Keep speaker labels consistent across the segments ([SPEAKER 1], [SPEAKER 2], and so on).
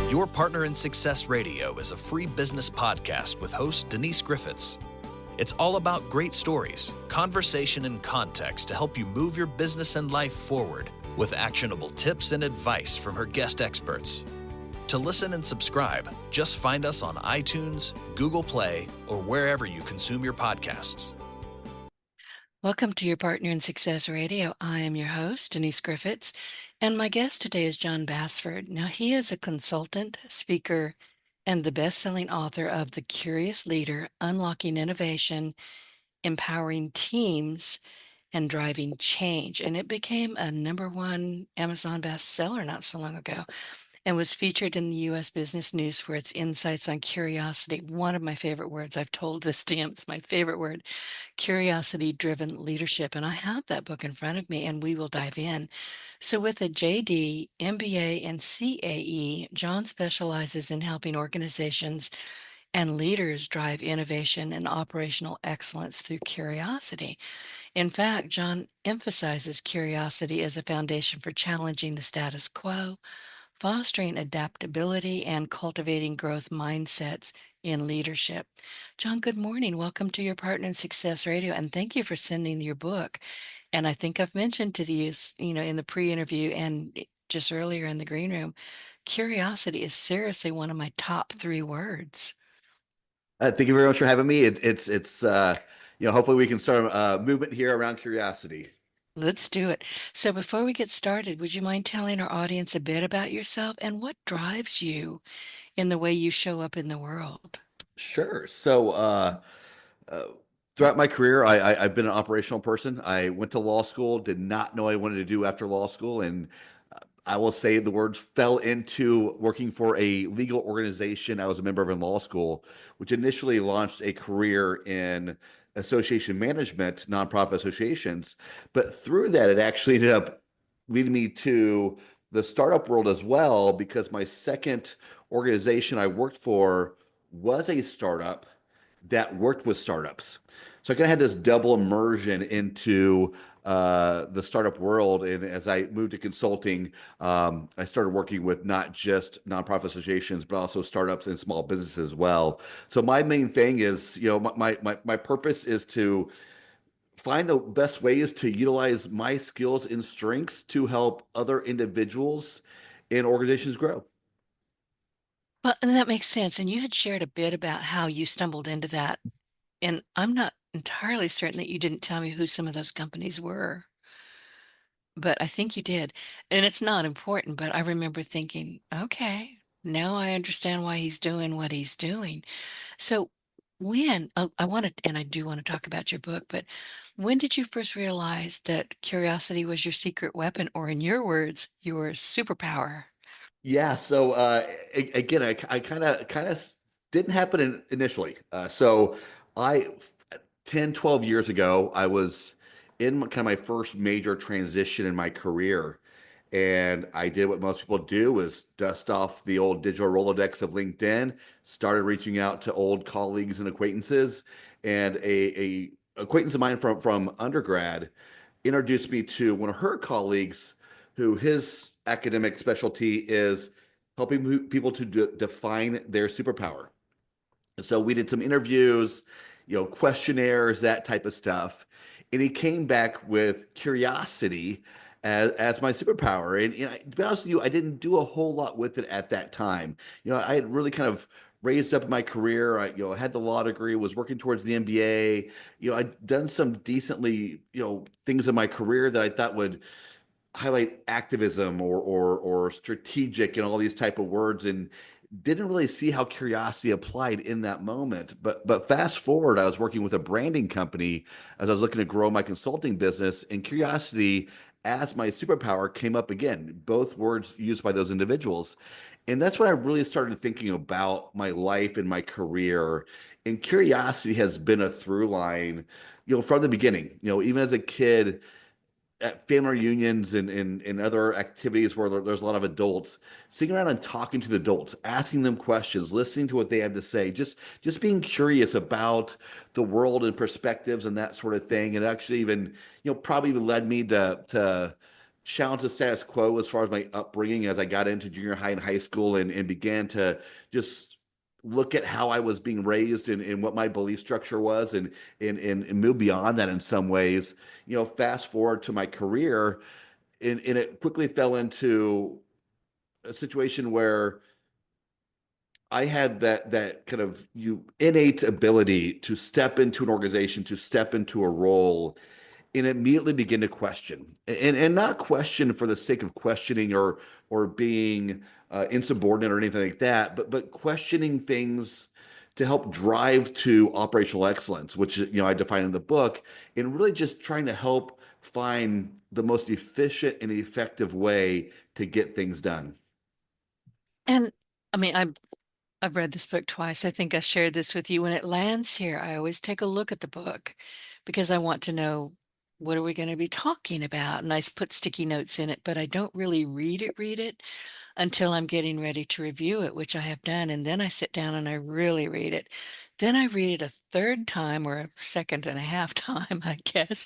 [SPEAKER 1] Your Partner in Success Radio is a free business podcast with host Denise Griffitts. It's all about great stories, conversation, and context to help you move your business and life forward with actionable tips and advice from her guest experts. To listen and subscribe, just find us on iTunes, Google Play, or wherever you consume your podcasts.
[SPEAKER 2] Welcome to Your Partner in Success Radio. I am your host, Denise Griffitts, and my guest today is Jon Bassford. Now, he is a consultant, speaker, and the best-selling author of The Curious Leader, Unlocking Innovation, Empowering Teams, and Driving Change. And it became a #1 Amazon bestseller not so long ago and was featured in the U.S. Business News for its insights on curiosity. One of my favorite words. I've told this to him, it's my favorite word. Curiosity-driven leadership. And I have that book in front of me, and we will dive in. So with a JD, MBA, and CAE, Jon specializes in helping organizations and leaders drive innovation and operational excellence through curiosity. In fact, Jon emphasizes curiosity as a foundation for challenging the status quo, fostering adaptability, and cultivating growth mindsets in leadership. Jon, good morning. Welcome to Your Partner in Success Radio, and thank you for sending your book. And I think I've mentioned to you, in the pre-interview and just earlier in the green room, curiosity is seriously one of my top 3 words.
[SPEAKER 3] Thank you very much for having me. Hopefully we can start a movement here around curiosity.
[SPEAKER 2] Let's do it. So before we get started, would you mind telling our audience a bit about yourself and what drives you in the way you show up in the world?
[SPEAKER 3] Sure. Throughout my career, I've been an operational person. I went to law school, did not know what I wanted to do after law school, and I will say the words fell into working for a legal organization I was a member of in law school, which initially launched a career in association management, nonprofit associations. But through that, it actually ended up leading me to the startup world as well, because my second organization I worked for was a startup that worked with startups. So I kind of had this double immersion into the startup world. And as I moved to consulting, I started working with not just nonprofit associations, but also startups and small businesses as well. So my main thing is, my purpose is to find the best ways to utilize my skills and strengths to help other individuals and organizations grow.
[SPEAKER 2] Well, and that makes sense. And you had shared a bit about how you stumbled into that. And I'm not entirely certain that you didn't tell me who some of those companies were, but I think you did. And it's not important, but I remember thinking, okay, now I understand why he's doing what he's doing. So I wanted, and I do want to talk about your book, but when did you first realize that curiosity was your secret weapon, or in your words, your superpower?
[SPEAKER 3] Yeah, again, I kind of didn't happen initially. I 10, 12 years ago, I was in kind of my first major transition in my career. And I did what most people do, was dust off the old digital Rolodex of LinkedIn, started reaching out to old colleagues and acquaintances. And a acquaintance of mine from undergrad introduced me to one of her colleagues, who his academic specialty is helping people to define their superpower. So we did some interviews, questionnaires, that type of stuff. And he came back with curiosity as my superpower. And to be honest with you, I didn't do a whole lot with it at that time. I had really kind of raised up in my career. I had the law degree, was working towards the MBA. I'd done some decently, things in my career that I thought would highlight activism or strategic and all these type of words, and didn't really see how curiosity applied in that moment. But fast forward, I was working with a branding company as I was looking to grow my consulting business, and curiosity as my superpower came up again, both words used by those individuals. And that's when I really started thinking about my life and my career. And curiosity has been a through line, from the beginning. Even as a kid, at family reunions and other activities where there's a lot of adults, sitting around and talking to the adults, asking them questions, listening to what they have to say, just being curious about the world and perspectives and that sort of thing. And actually even, probably even led me to challenge the status quo as far as my upbringing as I got into junior high and high school, and began to just look at how I was being raised and what my belief structure was, and move beyond that in some ways. Fast forward to my career, and it quickly fell into a situation where I had that kind of innate ability to step into an organization, to step into a role, and immediately begin to question, and not question for the sake of questioning or being insubordinate or anything like that, but questioning things to help drive to operational excellence, which I define in the book, and really just trying to help find the most efficient and effective way to get things done.
[SPEAKER 2] And I mean, I've read this book twice. I think I shared this with you. When it lands here, I always take a look at the book because I want to know what are we going to be talking about. And I put sticky notes in it, but I don't really read it until I'm getting ready to review it, which I have done. And then I sit down and I really read it. Then I read it a third time or a second and a half time, I guess,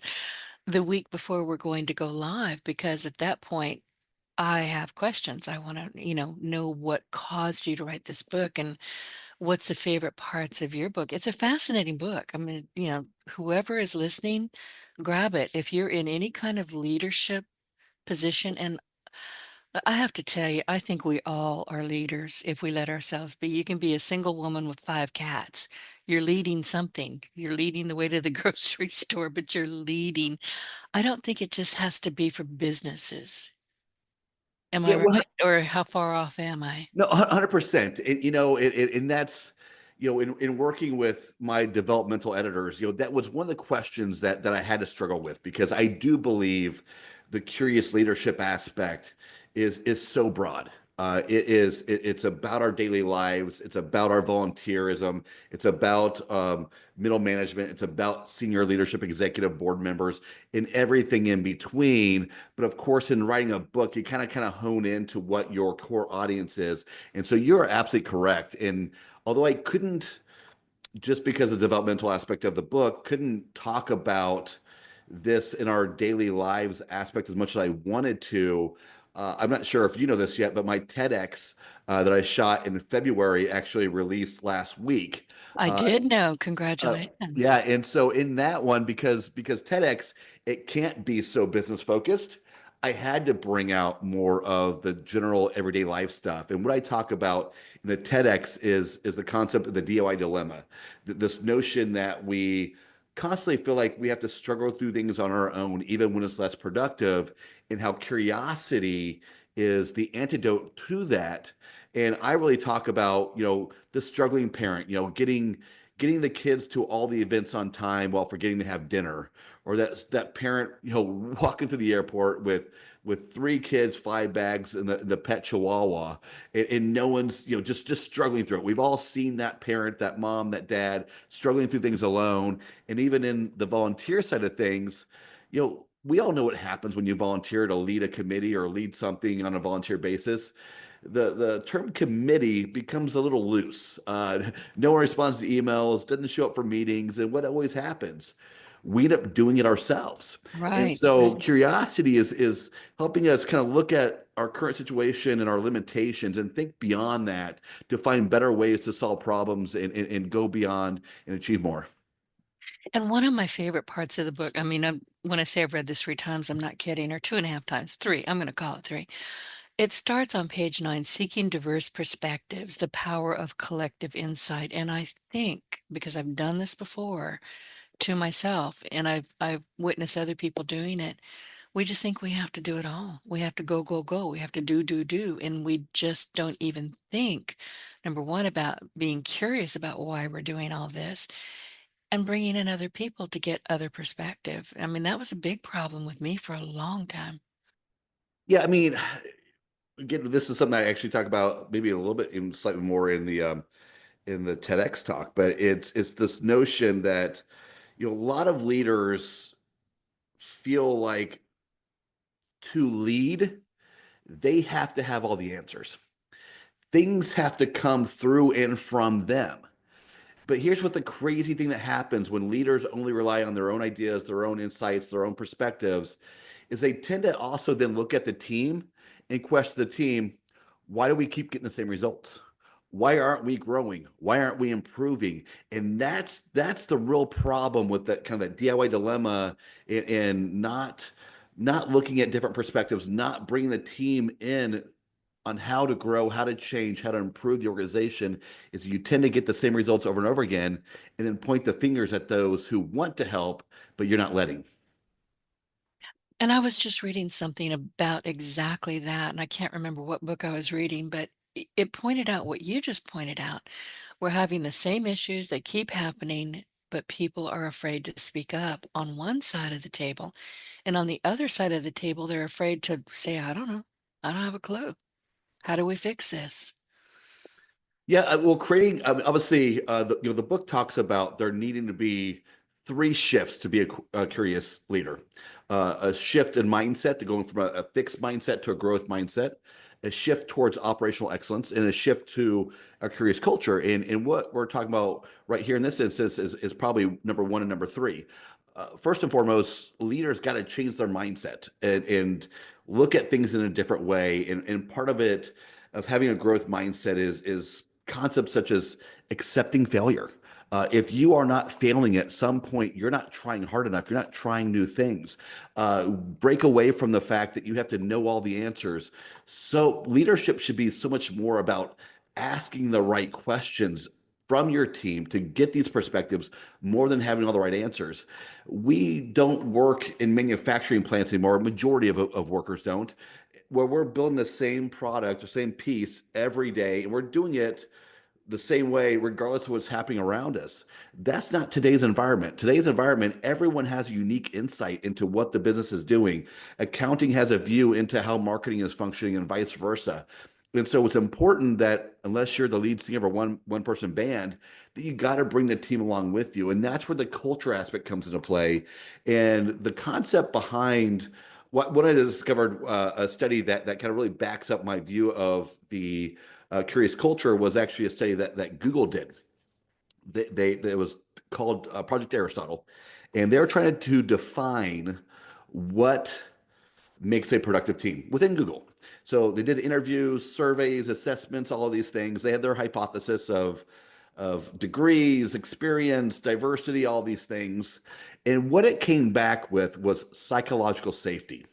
[SPEAKER 2] the week before we're going to go live, because at that point, I have questions. I want to, know what caused you to write this book and what's the favorite parts of your book. It's a fascinating book. I mean, whoever is listening, grab it. If you're in any kind of leadership position, and I have to tell you, I think we all are leaders if we let ourselves be. You can be a single woman with 5 cats. You're leading something. You're leading the way to the grocery store, but you're leading. I don't think it just has to be for businesses. Am I
[SPEAKER 3] Yeah, well,
[SPEAKER 2] right? Or how far off am I?
[SPEAKER 3] no, 100%. And that's, in working with my developmental editors, that was one of the questions that I had to struggle with, because I do believe the curious leadership aspect is so broad. It's about our daily lives. It's about our volunteerism. It's about middle management. It's about senior leadership, executive board members, and everything in between. But of course, in writing a book, you kind of hone into what your core audience is. And so you're absolutely correct. And although I couldn't, just because of the developmental aspect of the book, couldn't talk about this in our daily lives aspect as much as I wanted to. I'm not sure if you know this yet, but my TEDx that I shot in February actually released last week.
[SPEAKER 2] I
[SPEAKER 3] Uh,
[SPEAKER 2] did know.
[SPEAKER 3] uh, yeah,
[SPEAKER 2] Congratulations.
[SPEAKER 3] and so in that one, because TEDx, it can't be so business focused, I had to bring out more of the general everyday life stuff. And what I talk about in the TEDx is the concept of the DOI dilemma, this notion that we constantly feel like we have to struggle through things on our own, even when it's less productive, and how curiosity is the antidote to that. And I really talk about, the struggling parent, getting the kids to all the events on time while forgetting to have dinner, or that parent walking through the airport with 3 kids, 5 bags, and the pet chihuahua, and no one's just struggling through it. We've all seen that parent, that mom, that dad struggling through things alone. And even in the volunteer side of things, we all know what happens when you volunteer to lead a committee or lead something on a volunteer basis. The term committee becomes a little loose. No one responds to emails, doesn't show up for meetings, and what always happens? We end up doing it ourselves. And
[SPEAKER 2] Right,
[SPEAKER 3] so
[SPEAKER 2] right.
[SPEAKER 3] curiosity is helping us kind of look at our current situation and our limitations and think beyond that to find better ways to solve problems and go beyond and achieve more.
[SPEAKER 2] And one of my favorite parts of the book, I mean, when I say I've read this 3 times, I'm not kidding, or 2.5 times, three. I'm going to call it three. It starts on page 9, seeking diverse perspectives, the power of collective insight. And I think, because I've done this before to myself, and I've witnessed other people doing it, we just think we have to do it all. We have to go, go, go. We have to do, do, do. And we just don't even think, number one, about being curious about why we're doing all this and bringing in other people to get other perspective. I mean, that was a big problem with me for a long time.
[SPEAKER 3] Yeah, I mean, again, this is something I actually talk about maybe a little bit, even slightly more in the TEDx talk, but it's this notion that a lot of leaders feel like to lead, they have to have all the answers. Things have to come through and from them. But here's what the crazy thing that happens when leaders only rely on their own ideas, their own insights, their own perspectives, is they tend to also then look at the team and question the team. Why do we keep getting the same results? Why aren't we growing? Why aren't we improving? And that's the real problem with that kind of that DIY dilemma, and not looking at different perspectives, not bringing the team in on how to grow, how to change, how to improve the organization. Is you tend to get the same results over and over again, and then point the fingers at those who want to help, but you're not letting.
[SPEAKER 2] And I was just reading something about exactly that, and I can't remember what book I was reading, but it pointed out what you just pointed out. We're having the same issues that keep happening, but people are afraid to speak up on one side of the table. And on the other side of the table, they're afraid to say, I don't know. I don't have a clue. How do we fix this?
[SPEAKER 3] Yeah, well, creating obviously, the book talks about there needing to be three shifts to be a curious leader. A shift in mindset to going from a fixed mindset to a growth mindset, a shift towards operational excellence, and a shift to a curious culture. And what we're talking about right here in this instance is probably number one and number three. First and foremost, leaders got to change their mindset and look at things in a different way. And part of it, of having a growth mindset, is concepts such as accepting failure. If you are not failing at some point, you're not trying hard enough. You're not trying new things. Break away from the fact that you have to know all the answers. So leadership should be so much more about asking the right questions from your team to get these perspectives, more than having all the right answers. We don't work in manufacturing plants anymore. A majority of workers don't, where we're building the same product, the same piece every day, and we're doing it the same way, regardless of what's happening around us. That's not today's environment. Today's environment, everyone has a unique insight into what the business is doing. Accounting has a view into how marketing is functioning, and vice versa. And so it's important that, unless you're the lead singer of a one person band, that you got to bring the team along with you. And that's where the culture aspect comes into play. And the concept behind what I discovered, a study that kind of really backs up my view of the curious culture, was actually a study that Google did. It was called Project Aristotle, and they're trying to define what makes a productive team within Google. So they did interviews, surveys, assessments, all of these things. They had their hypothesis of degrees, experience, diversity, all these things. And what it came back with was psychological safety.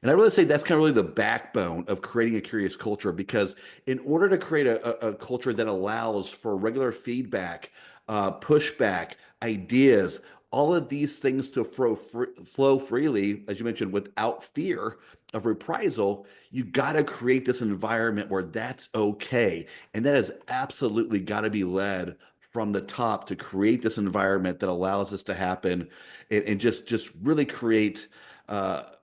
[SPEAKER 3] And I really say that's kind of really the backbone of creating a curious culture, because in order to create a culture that allows for regular feedback, pushback, ideas, all of these things to flow freely, as you mentioned, without fear of reprisal, you got to create this environment where that's okay. And that has absolutely got to be led from the top, to create this environment that allows this to happen, and just really create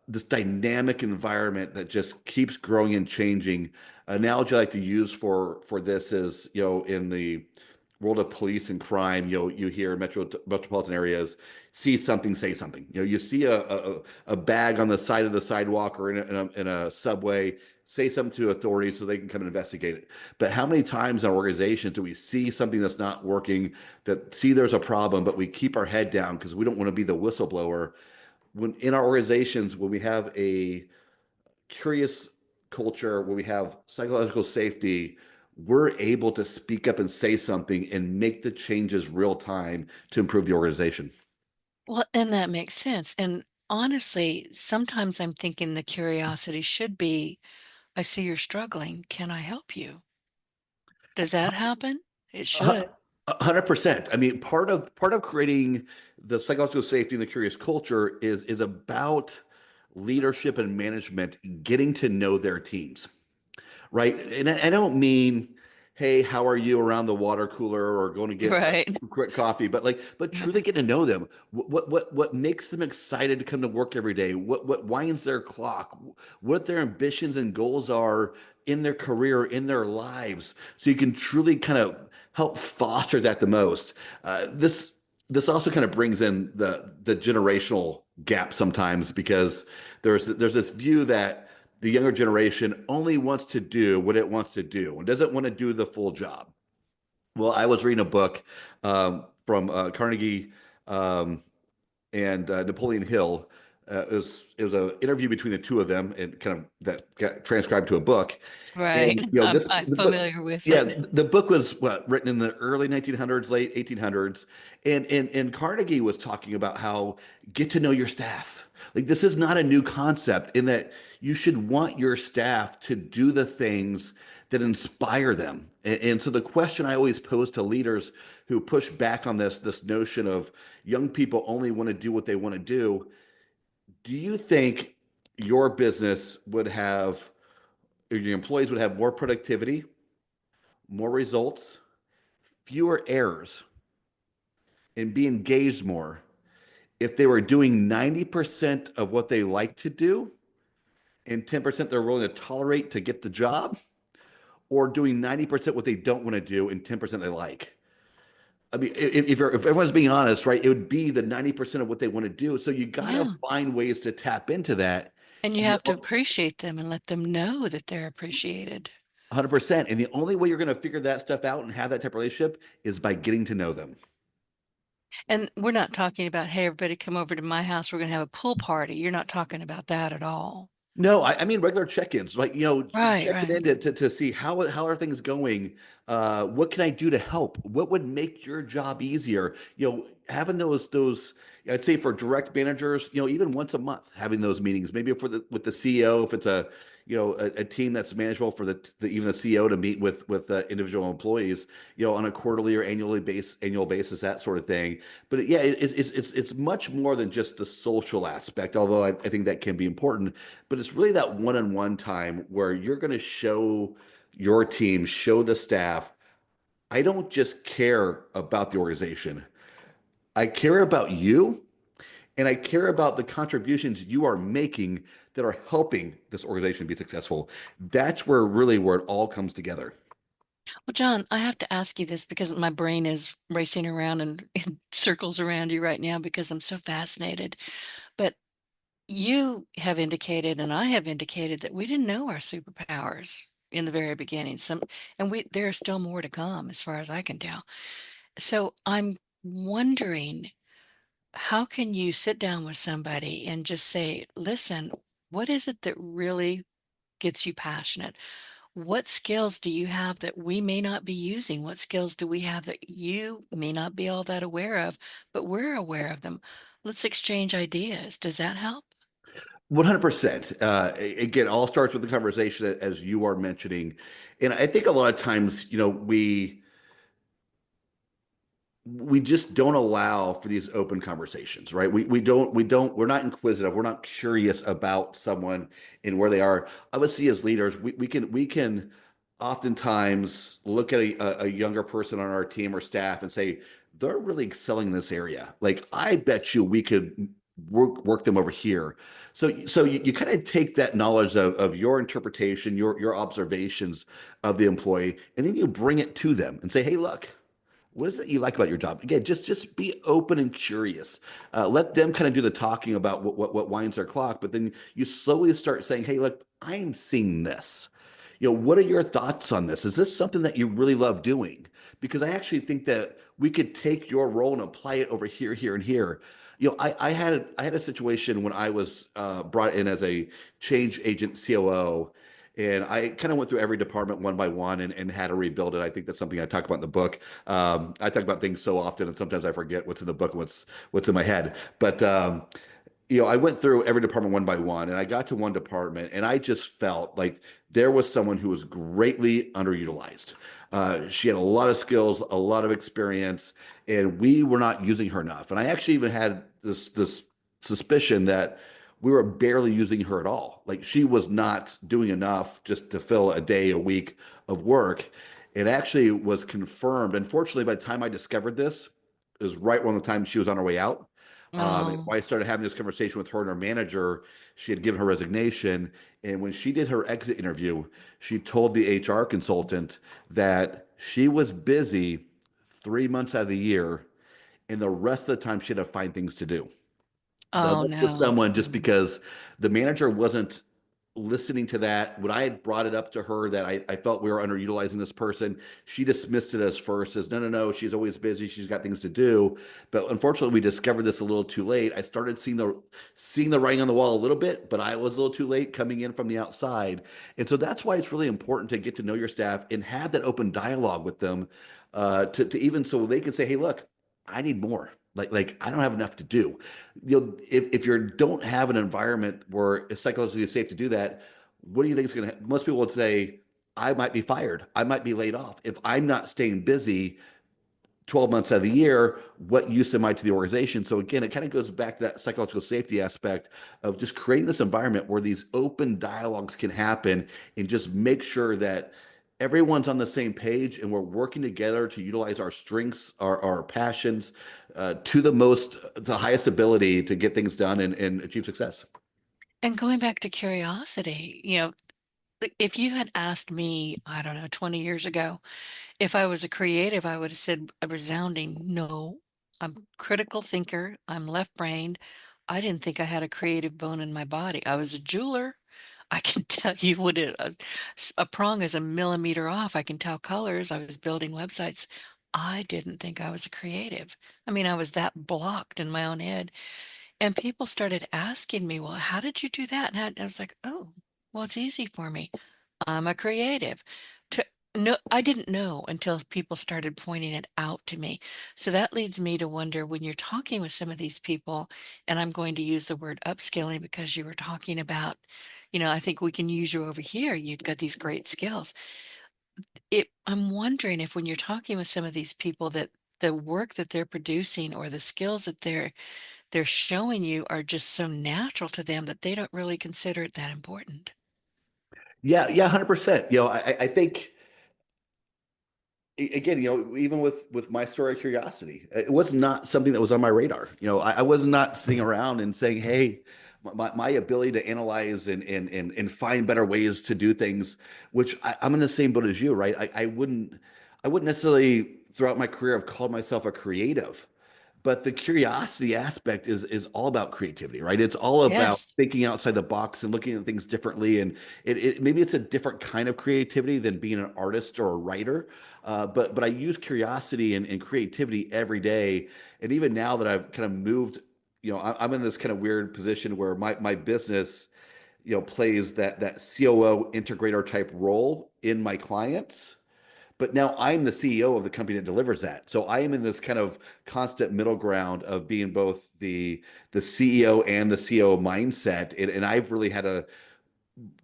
[SPEAKER 3] this dynamic environment that just keeps growing and changing. An analogy I like to use for this is, in the world of police and crime, you hear metropolitan areas, see something, say something. You see a bag on the side of the sidewalk or in a subway, say something to authorities so they can come and investigate it. But how many times in our organizations do we see something that's not working, that see there's a problem, but we keep our head down because we don't want to be the whistleblower? When in our organizations, when we have a curious culture, where we have psychological safety, we're able to speak up and say something and make the changes real time to improve the organization.
[SPEAKER 2] Well, and that makes sense. And honestly, sometimes I'm thinking the curiosity should be, I see you're struggling. Can I help you? Does that happen? It should.
[SPEAKER 3] 100%. I mean, part of creating the psychological safety and the curious culture is about leadership and management getting to know their teams, right? And I don't mean, hey, how are you around the water cooler, or going to get a
[SPEAKER 2] Right.
[SPEAKER 3] quick coffee, but truly get to know them. What makes them excited to come to work every day? What winds their clock? What their ambitions and goals are in their career, in their lives, so you can truly kind of help foster that the most. This also kind of brings in the generational gap sometimes, because there's this view that the younger generation only wants to do what it wants to do and doesn't want to do the full job. Well, I was reading a book from Carnegie, and Napoleon Hill, It was an interview between the two of them, and kind of that got transcribed to a book.
[SPEAKER 2] Right.
[SPEAKER 3] And
[SPEAKER 2] I'm
[SPEAKER 3] the book,
[SPEAKER 2] familiar with
[SPEAKER 3] yeah,
[SPEAKER 2] it.
[SPEAKER 3] the book was written in the early 1900s, late 1800s, and Carnegie was talking about how get to know your staff. Like this is not a new concept in that you should want your staff to do the things that inspire them. And so the question I always pose to leaders who push back on this notion of young people only want to do what they want to do you think your business would have, or your employees would have more productivity, more results, fewer errors, and be engaged more if they were doing 90% of what they like to do and 10% they're willing to tolerate to get the job, or doing 90% what they don't want to do and 10% they like? I mean, if everyone's being honest, right, it would be the 90% of what they want to do. So you got to
[SPEAKER 2] Yeah.
[SPEAKER 3] find ways to tap into that.
[SPEAKER 2] And you
[SPEAKER 3] And the
[SPEAKER 2] have to appreciate them and let them know that they're appreciated.
[SPEAKER 3] 100%. And the only way you're going to figure that stuff out and have that type of relationship is by getting to know them.
[SPEAKER 2] And we're not talking about, hey, everybody come over to my house. We're going to have a pool party. You're not talking about that at all.
[SPEAKER 3] No, I mean regular check-ins, like
[SPEAKER 2] Right,
[SPEAKER 3] checking
[SPEAKER 2] right.
[SPEAKER 3] in to see how are things going. What can I do to help? What would make your job easier? Having those I'd say for direct managers, even once a month, having those meetings. Maybe for the with the CEO, if it's a team that's manageable for even the CEO to meet with individual employees, on a quarterly or annual basis, that sort of thing. But yeah, it's much more than just the social aspect, although I think that can be important, but it's really that one-on-one time where you're going to show your team, show the staff, I don't just care about the organization. I care about you, and I care about the contributions you are making that are helping this organization be successful. That's where it all comes together.
[SPEAKER 2] Well, John, I have to ask you this because my brain is racing around and in circles around you right now because I'm so fascinated. But you have indicated, and I have indicated that we didn't know our superpowers in the very beginning. And there are still more to come, as far as I can tell. So I'm wondering, how can you sit down with somebody and just say, listen, what is it that really gets you passionate? What skills do you have that we may not be using? What skills do we have that you may not be all that aware of, but we're aware of them? Let's exchange ideas. Does that help?
[SPEAKER 3] 100%. Again, all starts with the conversation as you are mentioning. And I think a lot of times, we just don't allow for these open conversations, right? We're not inquisitive, we're not curious about someone and where they are. Obviously, as leaders, we can oftentimes look at a younger person on our team or staff and say they're really excelling in this area. Like I bet you we could work them over here. So you kind of take that knowledge of your interpretation, your observations of the employee, and then you bring it to them and say, hey, look, what is it you like about your job? Again, just be open and curious. Let them kind of do the talking about what winds their clock, but then you slowly start saying, "Hey, look, I'm seeing this. What are your thoughts on this? Is this something that you really love doing? Because I actually think that we could take your role and apply it over here, here, and here." I had a situation when I was brought in as a change agent COO, and I kind of went through every department one by one and had to rebuild it. I think that's something I talk about in the book. I talk about things so often, and sometimes I forget what's in the book and what's in my head. But I went through every department one by one, and I got to one department, and I just felt like there was someone who was greatly underutilized. She had a lot of skills, a lot of experience, and we were not using her enough. And I actually even had this suspicion that we were barely using her at all. Like she was not doing enough just to fill a day, a week of work. It actually was confirmed. Unfortunately, by the time I discovered this, it was right around the time she was on her way out.
[SPEAKER 2] Oh,
[SPEAKER 3] I started having this conversation with her and her manager. She had given her resignation. And when she did her exit interview, she told the HR consultant that she was busy 3 months out of the year, and the rest of the time she had to find things to do. Now,
[SPEAKER 2] oh
[SPEAKER 3] this was
[SPEAKER 2] no.
[SPEAKER 3] someone just
[SPEAKER 2] Mm.
[SPEAKER 3] because the manager wasn't listening to that, when I had brought it up to her that I felt we were underutilizing this person, she dismissed it as first as no, she's always busy, she's got things to do. But unfortunately, we discovered this a little too late. I started seeing the writing on the wall a little bit, but I was a little too late coming in from the outside. And so that's why it's really important to get to know your staff and have that open dialogue with them, to even so they can say, hey, look, I need more. Like I don't have enough to do. If you don't have an environment where it's psychologically safe to do that, what do you think is going to? Most people would say, I might be fired, I might be laid off if I'm not staying busy 12 months out of the year. What use am I to the organization? So again, it kind of goes back to that psychological safety aspect of just creating this environment where these open dialogues can happen, and just make sure that everyone's on the same page and we're working together to utilize our strengths, our passions, to the highest ability to get things done and achieve success.
[SPEAKER 2] And going back to curiosity, if you had asked me, I don't know, 20 years ago, if I was a creative, I would have said a resounding no. I'm a critical thinker. I'm left-brained. I didn't think I had a creative bone in my body. I was a jeweler. I can tell you what a prong is a millimeter off. I can tell colors. I was building websites. I didn't think I was a creative. I mean, I was that blocked in my own head. And people started asking me, well, how did you do that? And I was like, oh, well, it's easy for me. I'm a creative. To no, I didn't know until people started pointing it out to me. So that leads me to wonder when you're talking with some of these people, and I'm going to use the word upskilling because you were talking about, I think we can use you over here. You've got these great skills. I'm wondering if when you're talking with some of these people that the work that they're producing or the skills that they're showing you are just so natural to them that they don't really consider it that important.
[SPEAKER 3] Yeah, yeah, 100%. I think again, even with my story of curiosity, it was not something that was on my radar. I was not sitting around and saying, hey, my ability to analyze and find better ways to do things, which I'm in the same boat as you, right? I wouldn't necessarily throughout my career have called myself a creative, but the curiosity aspect is all about creativity, right? It's all about
[SPEAKER 2] Yes.
[SPEAKER 3] thinking outside the box and looking at things differently. And maybe it's a different kind of creativity than being an artist or a writer. But I use curiosity and creativity every day. And even now that I've kind of moved, I'm in this kind of weird position where my business, plays that COO integrator type role in my clients. But now I'm the CEO of the company that delivers that. So I am in this kind of constant middle ground of being both the CEO and the COO mindset. And I've really had to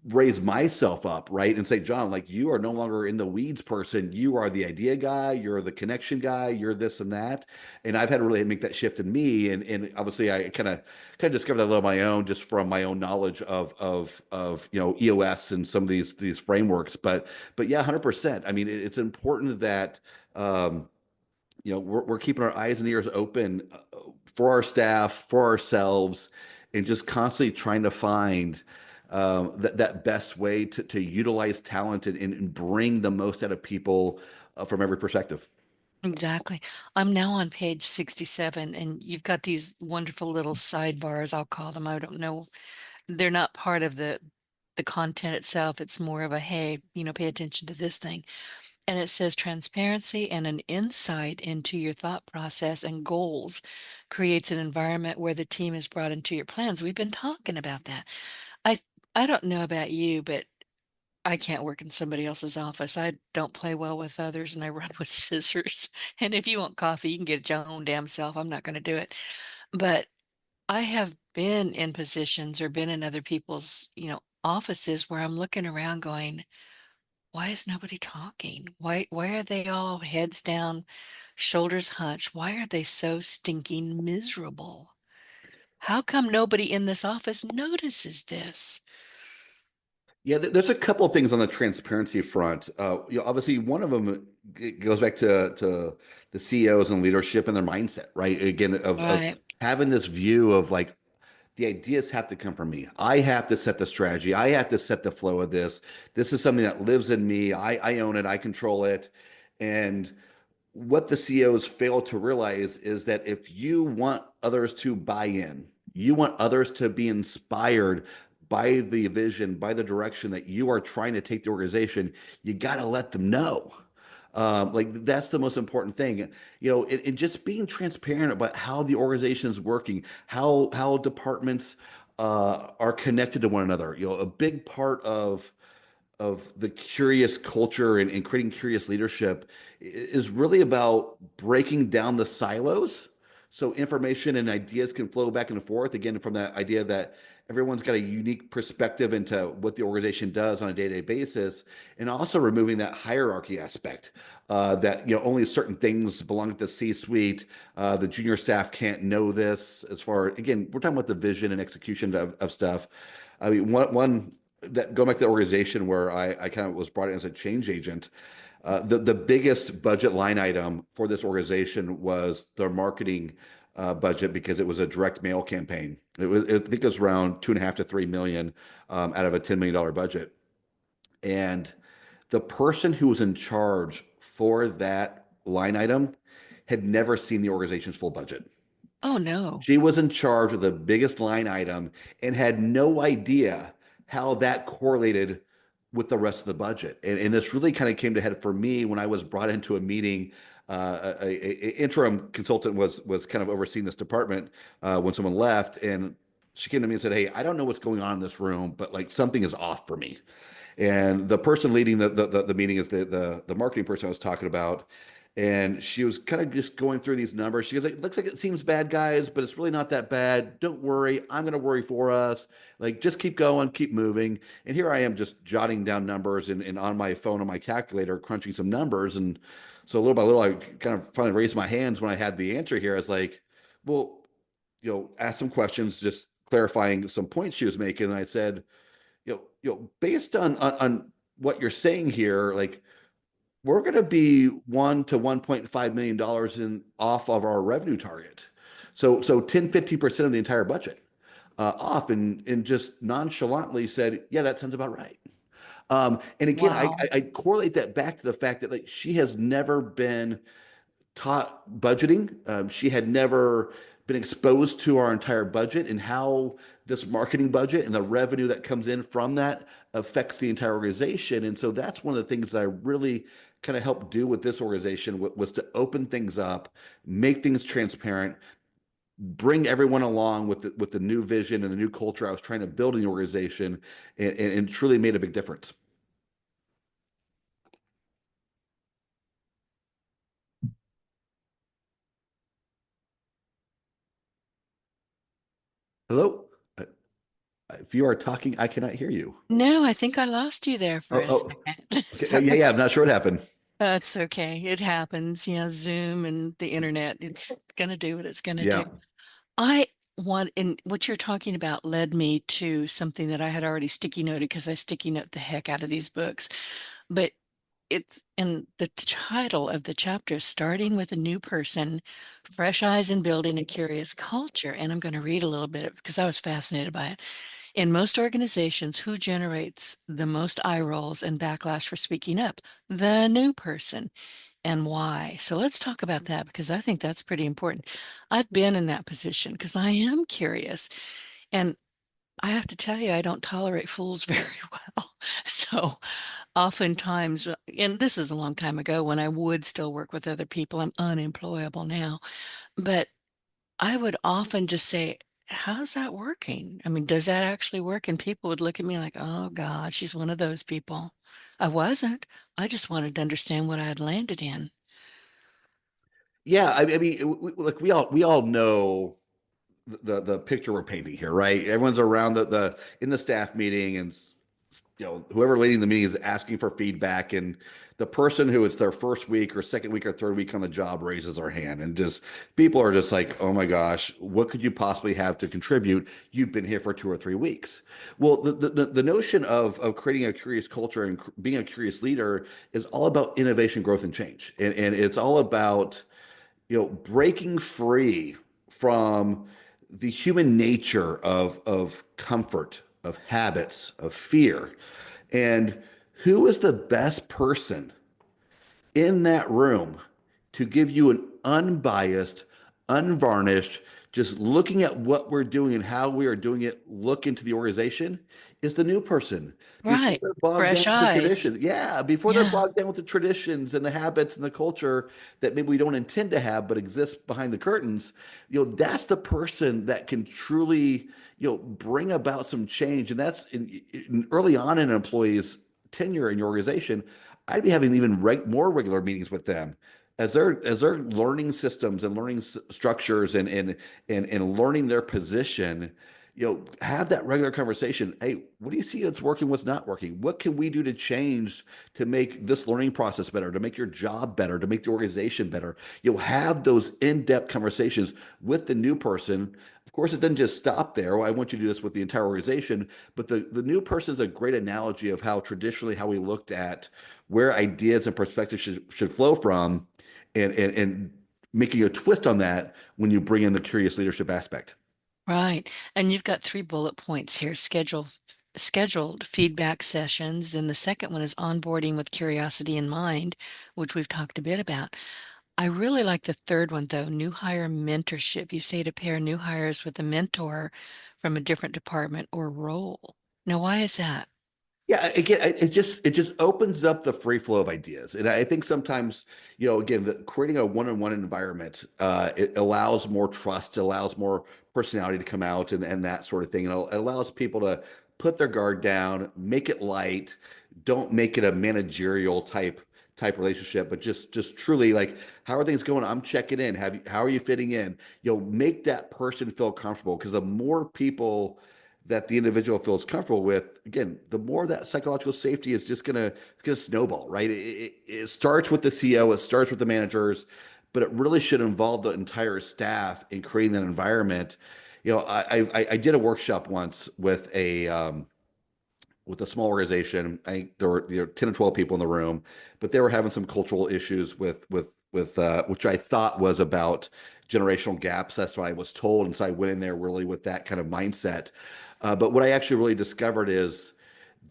[SPEAKER 3] raise myself up, right? And say, John, like you are no longer in the weeds person. You are the idea guy, you're the connection guy, you're this and that. And I've had to really make that shift in me. And obviously I kind of discovered that a little on my own, just from my own knowledge of EOS and some of these frameworks. But yeah, 100%. I mean, it's important that we're keeping our eyes and ears open, for our staff, for ourselves, and just constantly trying to find that best way to utilize talent and bring the most out of people, from every perspective.
[SPEAKER 2] Exactly. I'm now on page 67, and you've got these wonderful little sidebars, I'll call them. I don't know. They're not part of the content itself. It's more of a, hey, pay attention to this thing. And it says transparency and an insight into your thought process and goals creates an environment where the team is brought into your plans. We've been talking about that. I I don't know about you, but I can't work in somebody else's office. I don't play well with others and I run with scissors. And if you want coffee, you can get it your own damn self. I'm not going to do it. But I have been in positions or been in other people's, offices where I'm looking around going, why is nobody talking? Why are they all heads down, shoulders hunched? Why are they so stinking miserable? How come nobody in this office notices this?
[SPEAKER 3] Yeah, there's a couple of things on the transparency front. Obviously, one of them goes back to the CEOs and leadership and their mindset, right? Again, of
[SPEAKER 2] Right.
[SPEAKER 3] having this view of like, the ideas have to come from me. I have to set the strategy. I have to set the flow of this. This is something that lives in me. I own it. I control it. And what the CEOs fail to realize is that if you want others to buy in, you want others to be inspired by the vision, by the direction that you are trying to take the organization, you got to let them know. Like that's the most important thing, and just being transparent about how the organization is working, how departments are connected to one another. A big part of the curious culture and creating curious leadership is really about breaking down the silos so information and ideas can flow back and forth, again, from that idea that everyone's got a unique perspective into what the organization does on a day-to-day basis, and also removing that hierarchy aspect, that only certain things belong to the C-suite. The junior staff can't know this. As far, again, we're talking about the vision and execution of stuff. I mean, one that going back to the organization where I kind of was brought in as a change agent, the biggest budget line item for this organization was their marketing budget, because it was a direct mail campaign. I think it was around 2.5 to 3 million out of a $10 million budget. And the person who was in charge for that line item had never seen the organization's full budget.
[SPEAKER 2] Oh, no.
[SPEAKER 3] She was in charge of the biggest line item and had no idea how that correlated with the rest of the budget. And this really kind of came to head for me when I was brought into a meeting. Interim consultant was kind of overseeing this department when someone left, and she came to me and said, "Hey, I don't know what's going on in this room, but like something is off for me." And the person leading the meeting is the marketing person I was talking about. And she was kind of just going through these numbers. She goes, "It looks like it seems bad, guys, but it's really not that bad. Don't worry. I'm going to worry for us. Like, just keep going, keep moving." And here I am just jotting down numbers and on my phone, on my calculator, crunching some numbers. And so little by little, I kind of finally raised my hands when I had the answer here. I was like, well, ask some questions, just clarifying some points she was making. And I said, based on what you're saying here, like, we're going to be $1 to $1.5 million in off of our revenue target. So 10-15% of the entire budget off, and just nonchalantly said, "Yeah, that sounds about right." And again,
[SPEAKER 2] Wow.
[SPEAKER 3] I correlate that back to the fact that, like, she has never been taught budgeting. She had never been exposed to our entire budget and how this marketing budget and the revenue that comes in from that affects the entire organization. And so that's one of the things that I really kind of helped do with this organization, was to open things up, make things transparent, bring everyone along with the new vision and the new culture I was trying to build in the organization, and truly made a big difference. Hello? If you are talking, I cannot hear you.
[SPEAKER 2] No, I think I lost you there for
[SPEAKER 3] Oh,
[SPEAKER 2] a
[SPEAKER 3] oh,
[SPEAKER 2] second.
[SPEAKER 3] okay.
[SPEAKER 2] So
[SPEAKER 3] Yeah. I'm not sure what happened.
[SPEAKER 2] that's okay. It happens. Zoom and the internet, it's going to do what it's going to do.
[SPEAKER 3] Yeah.
[SPEAKER 2] I want, and what you're talking about led me to something that I had already sticky noted, because I sticky note the heck out of these books. But it's in the title of the chapter, Starting with a New Person, Fresh Eyes and Building a Curious Culture. And I'm going to read a little bit because I was fascinated by it. In most organizations, who generates the most eye rolls and backlash for speaking up? The new person. And why? So let's talk about that, because I think that's pretty important. I've been in that position because I am curious. And I have to tell you, I don't tolerate fools very well. So oftentimes, and this is a long time ago when I would still work with other people, I'm unemployable now, but I would often just say, "How's that working? I mean, does that actually work?" And people would look at me like, "Oh God, she's one of those people." I wasn't. I just wanted to understand what I had landed in.
[SPEAKER 3] Yeah. I mean, like, we all know the picture we're painting here, right? Everyone's around the in the staff meeting, and whoever leading the meeting is asking for feedback, and the person who it's their first week or second week or third week on the job raises their hand, and just people are just like, "Oh my gosh, what could you possibly have to contribute? You've been here for 2 or 3 weeks." Well, the notion of creating a curious culture and being a curious leader is all about innovation, growth, and change, and it's all about breaking free from the human nature of comfort, of habits, of fear. And who is the best person in that room to give you an unbiased, unvarnished, just looking at what we're doing and how we are doing it, look into the organization, is the new person before
[SPEAKER 2] Right.
[SPEAKER 3] they're bogged down
[SPEAKER 2] Fresh
[SPEAKER 3] with the
[SPEAKER 2] eyes.
[SPEAKER 3] tradition. Yeah, before they're
[SPEAKER 2] Yeah.
[SPEAKER 3] bogged down with the traditions and the habits and the culture that maybe we don't intend to have, but exists behind the curtains. That's the person that can truly, bring about some change. And that's early on in an employee's tenure in your organization. I'd be having even more regular meetings with them as they're learning systems and learning structures and learning their position. Have that regular conversation. Hey, what do you see that's working, what's not working? What can we do to change to make this learning process better, to make your job better, to make the organization better? You'll have those in-depth conversations with the new person. Of course, it doesn't just stop there. Well, I want you to do this with the entire organization, but the new person is a great analogy of how traditionally how we looked at where ideas and perspectives should flow from, and making a twist on that when you bring in the curious leadership aspect.
[SPEAKER 2] Right. And you've got three bullet points here. Scheduled feedback sessions. Then the second one is onboarding with curiosity in mind, which we've talked a bit about. I really like the third one though, new hire mentorship. You say to pair new hires with a mentor from a different department or role. Now, why is that?
[SPEAKER 3] Yeah, again, it just opens up the free flow of ideas, and I think sometimes, again, creating a one-on-one environment, it allows more trust, allows more personality to come out, and that sort of thing. It allows people to put their guard down, make it light, don't make it a managerial type relationship, but just truly like, how are things going? I'm checking in. How are you fitting in? Make that person feel comfortable, because the more people that the individual feels comfortable with, again, the more that psychological safety is just gonna snowball, right? It starts with the CEO, it starts with the managers, but it really should involve the entire staff in creating that environment. I did a workshop once with a small organization. I think there were 10 or 12 people in the room, but they were having some cultural issues with which I thought was about generational gaps. That's what I was told. And so I went in there really with that kind of mindset. But what I actually really discovered is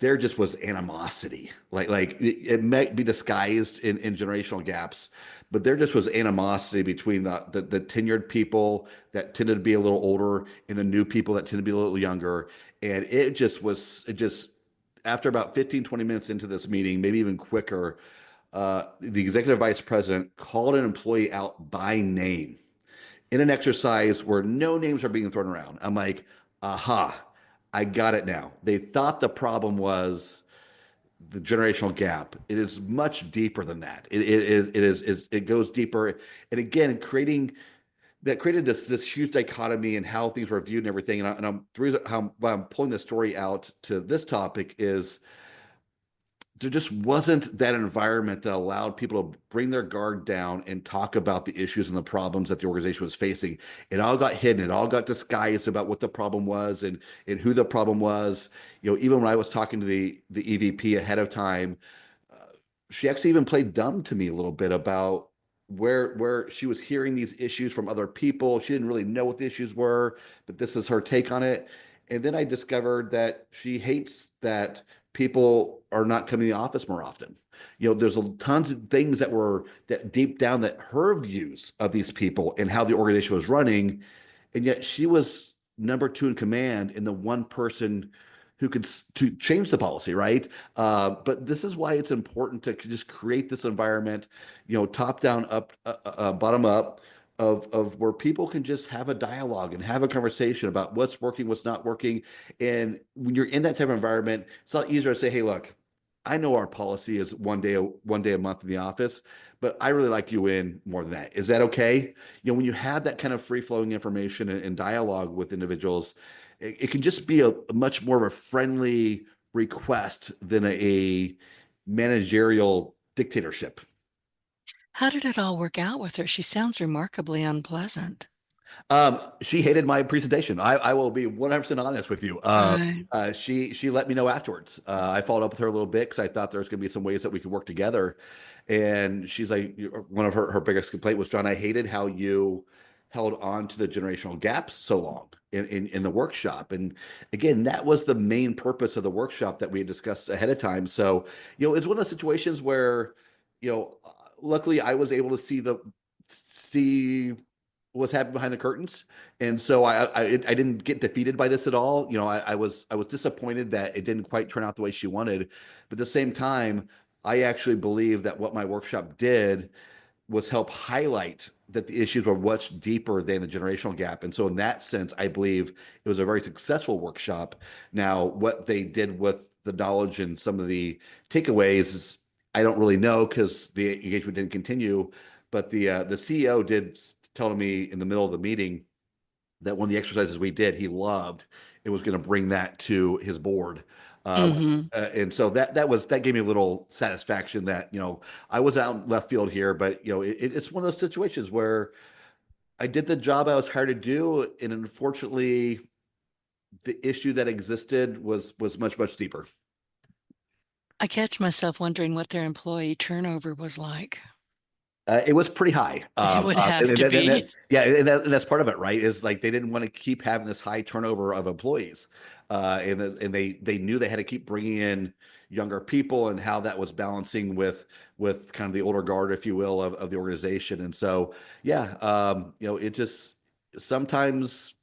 [SPEAKER 3] there just was animosity. Like it might be disguised in generational gaps, but there just was animosity between the tenured people that tended to be a little older and the new people that tended to be a little younger. And it just after about 15, 20 minutes into this meeting, maybe even quicker, the executive vice president called an employee out by name in an exercise where no names are being thrown around. I'm like, aha, I got it now. They thought the problem was the generational gap. It is much deeper than that. It goes deeper. And again, created this huge dichotomy in how things were viewed and everything. And the reason why I'm pulling this story out to this topic is there just wasn't that environment that allowed people to bring their guard down and talk about the issues and the problems that the organization was facing. It all got hidden. It all got disguised about what the problem was and who the problem was. Even when I was talking to the EVP ahead of time, uh, she actually even played dumb to me a little bit about where she was hearing these issues from other people. She didn't really know what the issues were, but this is her take on it. And then I discovered that she hates that people are not coming to the office more often. There's tons of things that deep down that her views of these people and how the organization was running, and yet she was number two in command and the one person who could to change the policy, right? But this is why it's important to just create this environment, top down, up, bottom up, of where people can just have a dialogue and have a conversation about what's working, what's not working. And when you're in that type of environment, it's a lot easier to say, "Hey, look, I know our policy is one day a month in the office, but I really like you in more than that. Is that okay?" When you have that kind of free flowing information and dialogue with individuals, it can just be a much more of a friendly request than a managerial dictatorship.
[SPEAKER 2] How did it all work out with her? She sounds remarkably unpleasant.
[SPEAKER 3] She hated my presentation. I will be 100% honest with you.
[SPEAKER 2] Right.
[SPEAKER 3] She let me know afterwards. I followed up with her a little bit because I thought there was going to be some ways that we could work together. And she's like, one of her biggest complaint was, "John, I hated how you held on to the generational gaps so long in the workshop." And again, that was the main purpose of the workshop that we had discussed ahead of time. So, it's one of those situations where, luckily I was able to see was happening behind the curtains. And so I didn't get defeated by this at all. I was disappointed that it didn't quite turn out the way she wanted. But at the same time, I actually believe that what my workshop did was help highlight that the issues were much deeper than the generational gap. And so, in that sense, I believe it was a very successful workshop. Now, what they did with the knowledge and some of the takeaways is I don't really know because the engagement didn't continue. But the CEO did tell me in the middle of the meeting that one of the exercises we did, he loved. It was going to bring that to his board. Uh,
[SPEAKER 2] Mm-hmm.
[SPEAKER 3] and so that gave me a little satisfaction that I was out in left field here, but it's one of those situations where I did the job I was hired to do, and unfortunately, the issue that existed was much deeper.
[SPEAKER 2] I catch myself wondering what their employee turnover was like.
[SPEAKER 3] It was pretty high.
[SPEAKER 2] It would have to be.
[SPEAKER 3] Yeah, and that's part of it, right? Is like they didn't want to keep having this high turnover of employees, and they knew they had to keep bringing in younger people, and how that was balancing with kind of the older guard, if you will, of the organization. And so, yeah, it just sometimes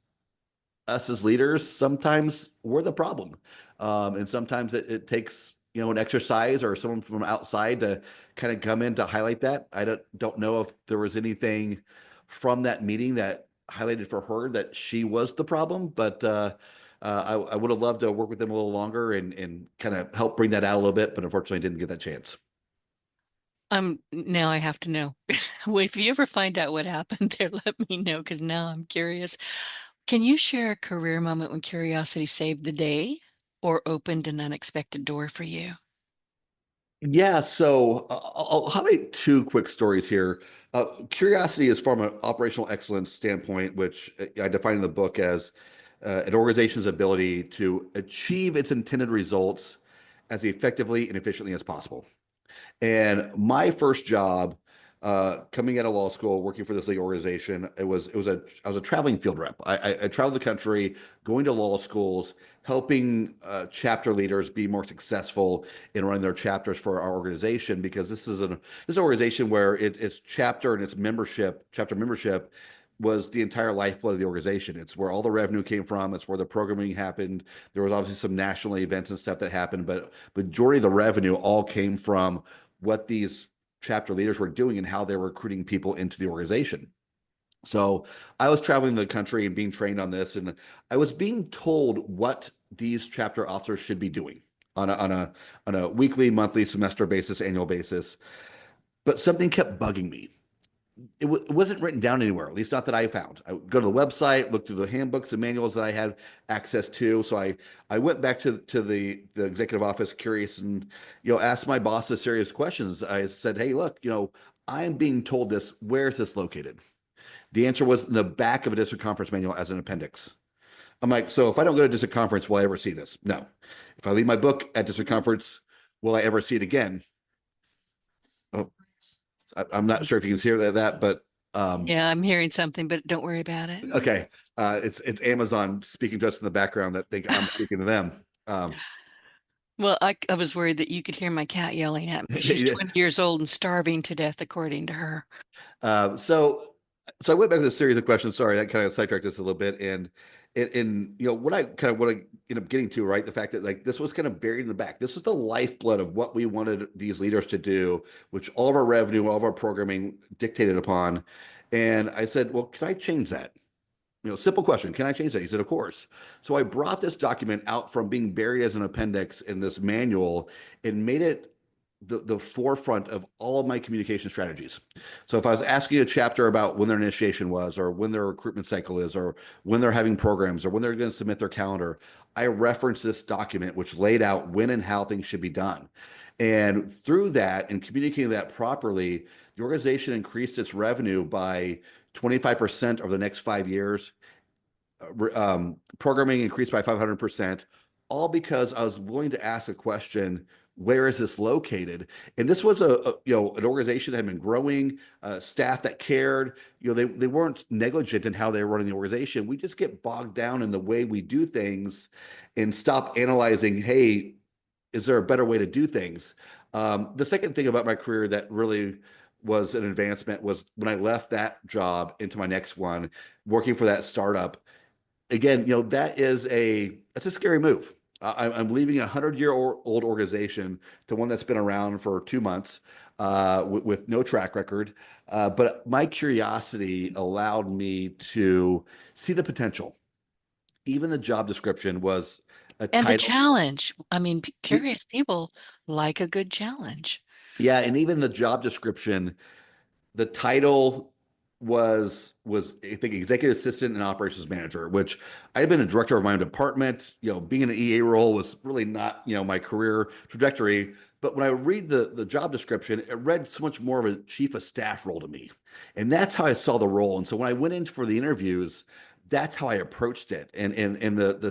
[SPEAKER 3] us as leaders, sometimes we're the problem. And sometimes it takes, an exercise or someone from outside to kind of come in to highlight that. I don't know if there was anything from that meeting that highlighted for her that she was the problem, but I would have loved to work with them a little longer and kind of help bring that out a little bit, but unfortunately didn't get that chance.
[SPEAKER 2] Now I have to know. Well, if you ever find out what happened there, let me know because now I'm curious. Can you share a career moment when curiosity saved the day or opened an unexpected door for you?
[SPEAKER 3] Yeah, so I'll highlight two quick stories here. Curiosity is from an operational excellence standpoint, which I define in the book as an organization's ability to achieve its intended results as effectively and efficiently as possible. And my first job, coming out of law school, working for this legal organization, I was a traveling field rep. I traveled the country, going to law schools, helping chapter leaders be more successful in running their chapters for our organization. Because this organization where its chapter and its chapter membership was the entire lifeblood of the organization. It's where all the revenue came from. It's where the programming happened. There was obviously some national events and stuff that happened, but majority of the revenue all came from what these chapter leaders were doing and how they were recruiting people into the organization. So I was traveling the country and being trained on this, and I was being told what these chapter officers should be doing on a weekly, monthly, semester basis, annual basis. But something kept bugging me. It wasn't written down anywhere, at least not that I found. I would go to the website, look through the handbooks and manuals that I had access to. So I went back to the executive office curious and, asked my boss a serious questions. I said, hey, look, I'm being told this. Where is this located? The answer was in the back of a district conference manual as an appendix. I'm like, so if I don't go to district conference, will I ever see this? No. If I leave my book at district conference, will I ever see it again? Oh, I'm not sure if you can hear that, but
[SPEAKER 2] Yeah, I'm hearing something, but don't worry about it.
[SPEAKER 3] okay. It's Amazon speaking to us in the background that think I'm speaking to them.
[SPEAKER 2] Well, I was worried that you could hear my cat yelling at me. She's 20 years old and starving to death, according to her.
[SPEAKER 3] uh, so so I went back to the series of questions. Sorry, that kind of sidetracked us a little bit. And what I end up getting to, right? The fact that like this was kind of buried in the back. This was the lifeblood of what we wanted these leaders to do, which all of our revenue, all of our programming dictated upon. And I said, well, can I change that? Simple question. Can I change that? He said, of course. So I brought this document out from being buried as an appendix in this manual and made it the forefront of all of my communication strategies. So if I was asking a chapter about when their initiation was, or when their recruitment cycle is, or when they're having programs, or when they're going to submit their calendar, I referenced this document, which laid out when and how things should be done. And through that and communicating that properly, the organization increased its revenue by 25% over the next 5 years. Programming increased by 500%, all because I was willing to ask a question: where is this located? And this was an organization that had been growing, staff that cared. They weren't negligent in how they were running the organization. We just get bogged down in the way we do things and stop analyzing, hey, is there a better way to do things? The second thing about my career that really was an advancement was when I left that job into my next one, working for that startup. Again, that's a scary move. I'm leaving 100-year-old organization to one that's been around for 2 months with no track record. But my curiosity allowed me to see the potential. Even the job description was a
[SPEAKER 2] And the
[SPEAKER 3] title.
[SPEAKER 2] challenge. I mean, curious people like a good challenge.
[SPEAKER 3] Yeah, and even the job description, the title was I think executive assistant and operations manager, which I had been a director of my own department. Being in an EA role was really not my career trajectory. But when I read the job description, it read so much more of a chief of staff role to me, and that's how I saw the role. And so when I went in for the interviews, that's how I approached it. And the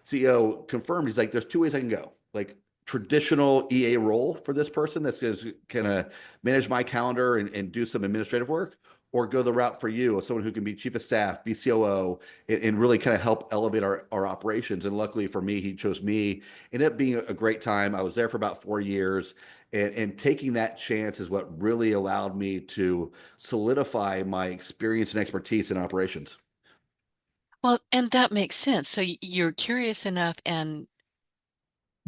[SPEAKER 3] CEO confirmed, he's like, "There's two ways I can go. Like traditional EA role for this person that's going to manage my calendar and do some administrative work, or go the route for you of someone who can be chief of staff, be COO, and really kind of help elevate our operations." And luckily for me, he chose me. Ended up being a great time. I was there for about 4 years. And taking that chance is what really allowed me to solidify my experience and expertise in operations.
[SPEAKER 2] Well, and that makes sense. So you're curious enough, and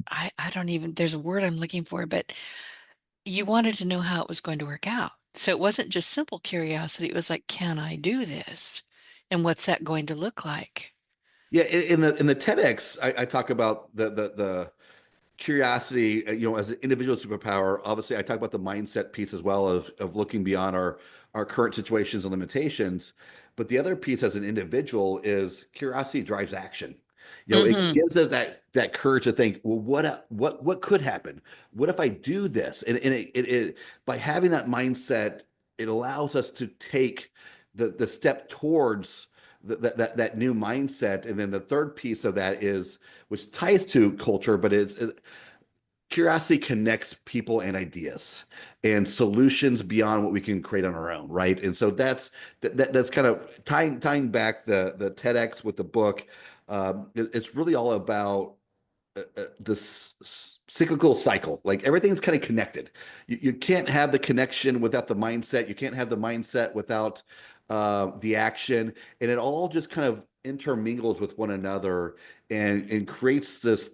[SPEAKER 2] I don't even, there's a word I'm looking for, but you wanted to know how it was going to work out. So it wasn't just simple curiosity. It was like, can I do this? And what's that going to look like?
[SPEAKER 3] Yeah, in the TEDx, I talk about the curiosity, as an individual superpower. Obviously, I talk about the mindset piece as well of looking beyond our current situations and limitations. But the other piece as an individual is curiosity drives action. It
[SPEAKER 2] Hmm.
[SPEAKER 3] gives us that courage to think, well, what could happen? What if I do this? And it by having that mindset, it allows us to take the step towards that new mindset. And then the third piece of that is, which ties to culture, but curiosity connects people and ideas and solutions beyond what we can create on our own, right? And so that's kind of tying back the TEDx with the book. It's really all about this cyclical cycle. Like everything's kind of connected. You can't have the connection without the mindset. You can't have the mindset without the action, and it all just kind of intermingles with one another and creates this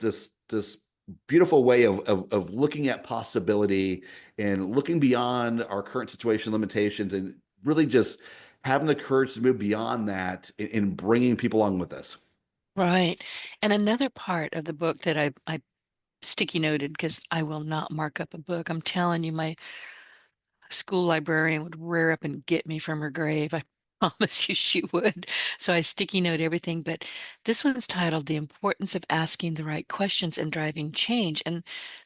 [SPEAKER 3] beautiful way of looking at possibility and looking beyond our current situation limitations, and really just having the courage to move beyond that and bringing people along with us.
[SPEAKER 2] Right. And another part of the book that I sticky noted, because I will not mark up a book. I'm telling you, my school librarian would rear up and get me from her grave. I promise you she would. So I sticky note everything. But this one's titled The Importance of Asking the Right Questions and Driving Change. And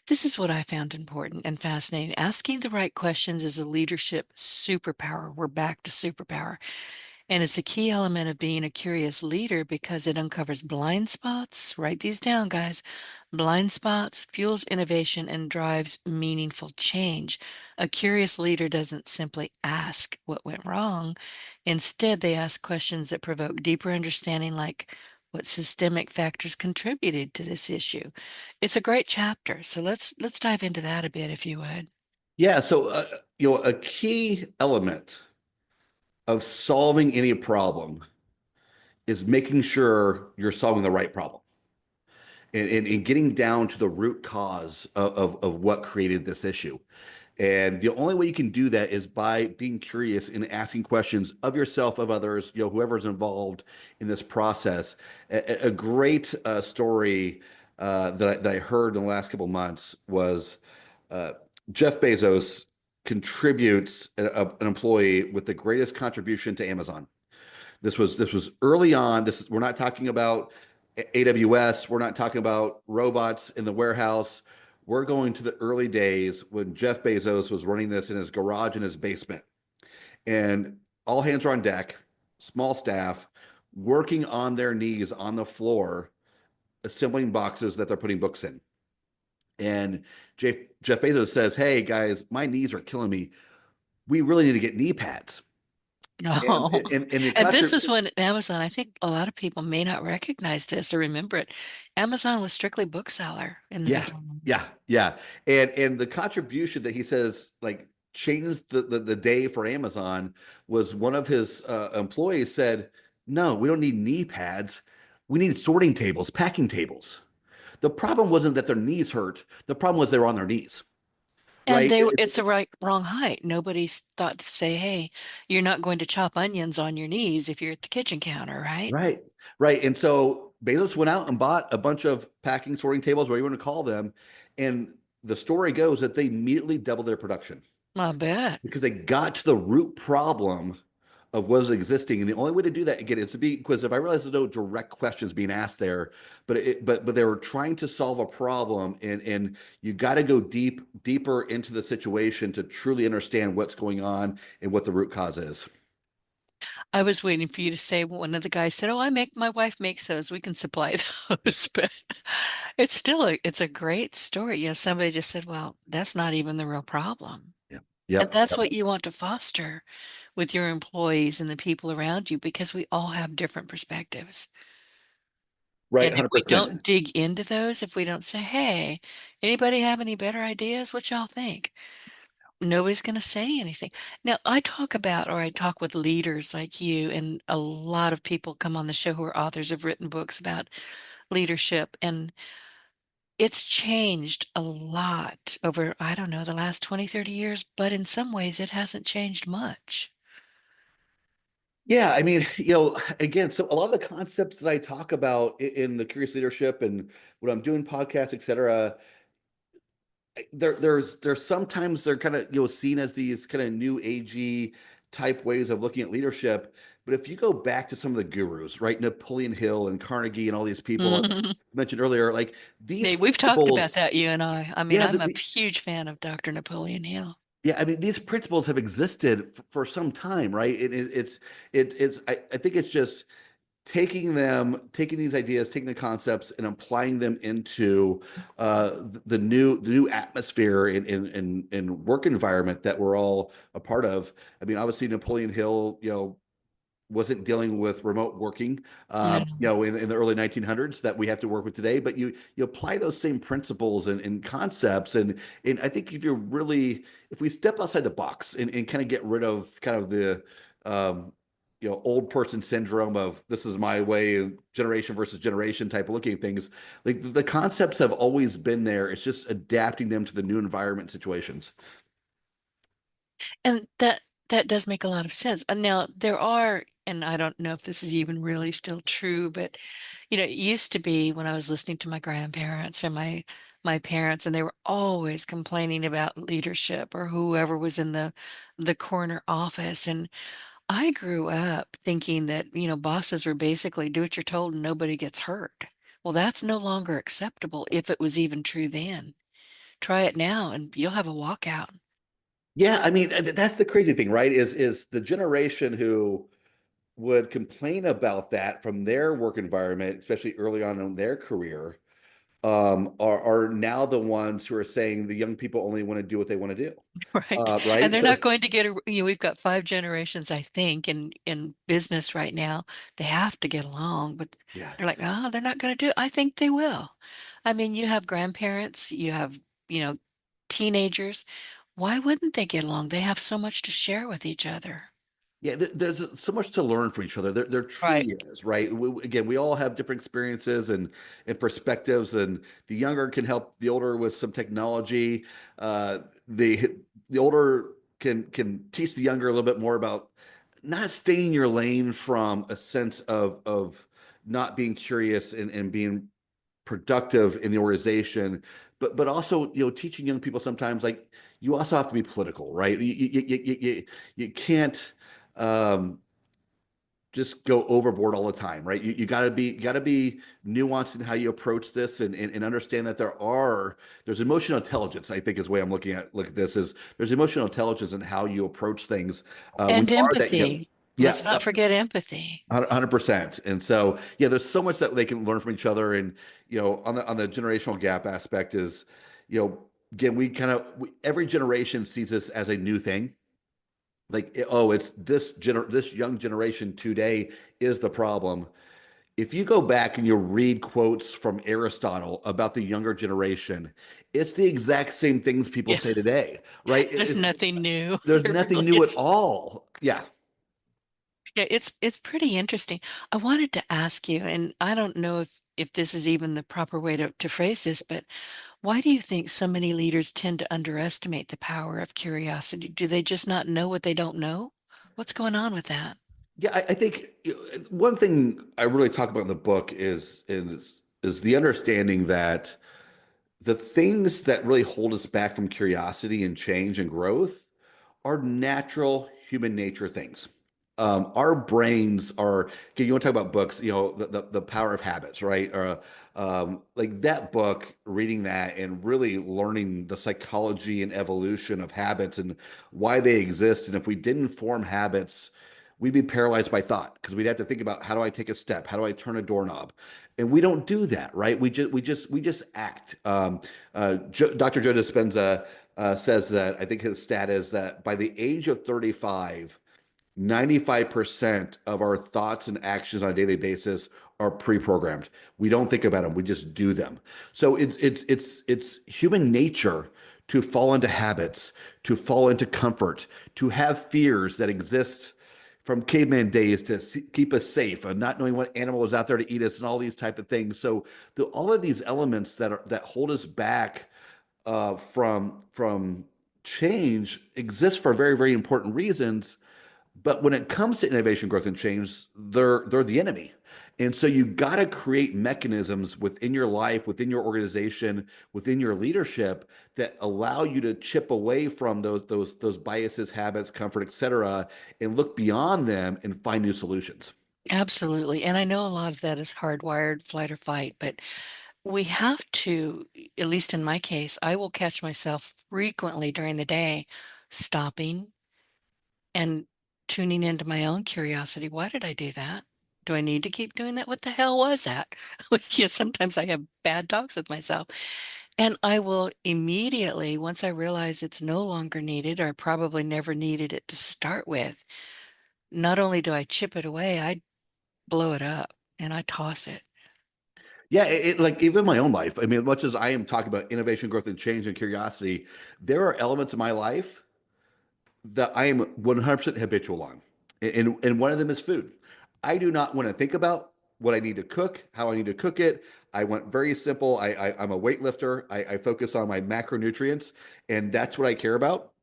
[SPEAKER 2] this is what I found important and fascinating. Asking the right questions is a leadership superpower. We're back to superpower. And it's a key element of being a curious leader because it uncovers blind spots. Write these down, guys. Blind spots, fuels innovation, and drives meaningful change. A curious leader doesn't simply ask what went wrong. Instead, they ask questions that provoke deeper understanding, like what systemic factors contributed to this issue. It's a great chapter. So let's dive into that a bit, if you would.
[SPEAKER 3] Yeah, so a key element of solving any problem is making sure you're solving the right problem and getting down to the root cause of what created this issue. And the only way you can do that is by being curious and asking questions of yourself, of others, whoever's involved in this process. A great story that I heard in the last couple of months was uh, Jeff Bezos contributes an employee with the greatest contribution to Amazon. This was early on. We're not talking about AWS. We're not talking about robots in the warehouse. We're going to the early days when Jeff Bezos was running this in his garage in his basement, and all hands are on deck, small staff, working on their knees on the floor, assembling boxes that they're putting books in. And Jeff Bezos says, "Hey guys, my knees are killing me. We really need to get knee pads." And
[SPEAKER 2] Oh,
[SPEAKER 3] and the
[SPEAKER 2] and this
[SPEAKER 3] country,
[SPEAKER 2] was when Amazon, I think a lot of people may not recognize this or remember it. Amazon was strictly bookseller in the
[SPEAKER 3] yeah,
[SPEAKER 2] beginning.
[SPEAKER 3] yeah, yeah. And the contribution that he says, like changed the day for Amazon was one of his employees said, "No, we don't need knee pads. We need sorting tables, packing tables." The problem wasn't that their knees hurt. The problem was they were on their knees,
[SPEAKER 2] And
[SPEAKER 3] right?
[SPEAKER 2] it's the wrong height. Nobody's thought to say, hey, you're not going to chop onions on your knees if you're at the kitchen counter, right?
[SPEAKER 3] Right, right. And so Bezos went out and bought a bunch of packing, sorting tables, whatever you want to call them. And the story goes that they immediately doubled their production
[SPEAKER 2] I bet.
[SPEAKER 3] because they got to the root problem of what was existing. And the only way to do that again is to be inquisitive. I realize there's no direct questions being asked there, but they were trying to solve a problem, and you got to go deeper into the situation to truly understand what's going on and what the root cause is.
[SPEAKER 2] I was waiting for you to say one of the guys said, "Oh, my wife makes those. We can supply those." But it's still it's a great story. Somebody just said, "Well, that's not even the real problem."
[SPEAKER 3] Yeah.
[SPEAKER 2] And
[SPEAKER 3] Yep.
[SPEAKER 2] that's
[SPEAKER 3] Yep.
[SPEAKER 2] what you want to foster with your employees and the people around you because we all have different perspectives.
[SPEAKER 3] Right.
[SPEAKER 2] And if we
[SPEAKER 3] 100%.
[SPEAKER 2] don't dig into those, if we don't say, "Hey, anybody have any better ideas? What y'all think?" Nobody's going to say anything. Now, I talk with leaders like you, and a lot of people come on the show who are authors, have written books about leadership, and it's changed a lot over, I don't know, the last 20, 30 years, but in some ways it hasn't changed much.
[SPEAKER 3] Yeah, I mean, again, so a lot of the concepts that I talk about in the Curious Leadership and when I'm doing podcasts, et cetera, there's sometimes they're kind of seen as these kind of new agey type ways of looking at leadership. But if you go back to some of the gurus, right, Napoleon Hill and Carnegie and all these people I
[SPEAKER 2] Mhm.
[SPEAKER 3] mentioned earlier, like these
[SPEAKER 2] Hey, we've talked about
[SPEAKER 3] principles,
[SPEAKER 2] that, you and I. I mean,
[SPEAKER 3] yeah,
[SPEAKER 2] I'm a huge fan of Dr. Napoleon Hill.
[SPEAKER 3] yeah, I mean, these principles have existed for some time, right? I think it's just taking these ideas, taking the concepts, and applying them into the new atmosphere in work environment that we're all a part of. I mean, obviously Napoleon Hill, wasn't dealing with remote working,
[SPEAKER 2] Yeah.
[SPEAKER 3] in the early 1900s that we have to work with today. But you apply those same principles and concepts, and I think if we step outside the box and kind of get rid of kind of the um, old person syndrome of this is my way, generation versus generation type of looking at things, like the concepts have always been there. It's just adapting them to the new environment situations.
[SPEAKER 2] And that does make a lot of sense. And now there are, and I don't know if this is even really still true, but it used to be when I was listening to my grandparents or my parents, and they were always complaining about leadership or whoever was in the corner office. And I grew up thinking that, bosses were basically do what you're told and nobody gets hurt. Well, that's no longer acceptable if it was even true then. Try it now and you'll have a walkout.
[SPEAKER 3] Yeah, I mean, that's the crazy thing, right? Is the generation who would complain about that from their work environment, especially early on in their career, are now the ones who are saying the young people only want to do what they want to do.
[SPEAKER 2] Right. And
[SPEAKER 3] Right?
[SPEAKER 2] they're
[SPEAKER 3] So
[SPEAKER 2] not going to get we've got 5 generations, I think, in business right now. They have to get along, but
[SPEAKER 3] yeah.
[SPEAKER 2] they're like, oh, they're not going to do it. I think they will. I mean, you have grandparents, you have, teenagers. Why wouldn't they get along? They have so much to share with each other.
[SPEAKER 3] Yeah, there's so much to learn from each other. There
[SPEAKER 2] Right.
[SPEAKER 3] truly is, right? Again, we all have different experiences and perspectives, and the younger can help the older with some technology. Uh, the the older can teach the younger a little bit more about not staying in your lane from a sense of not being curious and being productive in the organization, but also teaching young people sometimes like you also have to be political, right? You can't um, just go overboard all the time, right? You got to be nuanced in how you approach this and understand that there's emotional intelligence. I think is the way I'm look at this is there's emotional intelligence in how you approach things when
[SPEAKER 2] And
[SPEAKER 3] you are that young.
[SPEAKER 2] empathy.
[SPEAKER 3] Yeah,
[SPEAKER 2] Let's not forget empathy.
[SPEAKER 3] 100%. And so, yeah, there's so much that they can learn from each other. And, on the generational gap aspect is, again, every generation sees this as a new thing. Like, oh, it's this young generation today is the problem. If you go back and you read quotes from Aristotle about the younger generation, it's the exact same things people
[SPEAKER 2] Yeah,
[SPEAKER 3] say today, right?
[SPEAKER 2] there's nothing new.
[SPEAKER 3] There's
[SPEAKER 2] There
[SPEAKER 3] nothing
[SPEAKER 2] really
[SPEAKER 3] new at
[SPEAKER 2] is.
[SPEAKER 3] all. Yeah.
[SPEAKER 2] Yeah, it's pretty interesting. I wanted to ask you, and I don't know if this is even the proper way to phrase this, but why do you think so many leaders tend to underestimate the power of curiosity? Do they just not know what they don't know? What's going on with that?
[SPEAKER 3] Yeah, I think one thing I really talk about in the book is the understanding that the things that really hold us back from curiosity and change and growth are natural human nature things. Our brains are, okay, you want to talk about books, the power of habits, right? Or like that book, reading that and really learning the psychology and evolution of habits and why they exist. And if we didn't form habits, we'd be paralyzed by thought because we'd have to think about how do I take a step? How do I turn a doorknob? And we don't do that, right? We just act. Dr. Joe Dispenza says that I think his stat is that by the age of 35, 95% of our thoughts and actions on a daily basis are pre-programmed. We don't think about them, we just do them. So it's human nature to fall into habits, to fall into comfort, to have fears that exist from caveman days to keep us safe and not knowing what animal is out there to eat us and all these type of things. So all of these elements that hold us back from change exist for very, very important reasons. But when it comes to innovation, growth, and change, they're the enemy. And so you got to create mechanisms within your life, within your organization, within your leadership that allow you to chip away from those biases, habits, comfort, et cetera, and look beyond them and find new solutions.
[SPEAKER 2] Absolutely. And I know a lot of that is hardwired flight or fight, but we have to, at least in my case, I will catch myself frequently during the day stopping and tuning into my own curiosity. Why did I do that? Do I need to keep doing that? What the hell was that? Yeah, sometimes I have bad talks with myself. And I will immediately, once I realize it's no longer needed, or I probably never needed it to start with, not only do I chip it away, I blow it up and I toss it.
[SPEAKER 3] Yeah, like even my own life. I mean, as much as I am talking about innovation, growth, and change and curiosity, there are elements of my life that I am 100% habitual on. And one of them is food. I do not want to think about what I need to cook, how I need to cook it. I want very simple. I'm a weightlifter. I focus on my macronutrients, and that's what I care about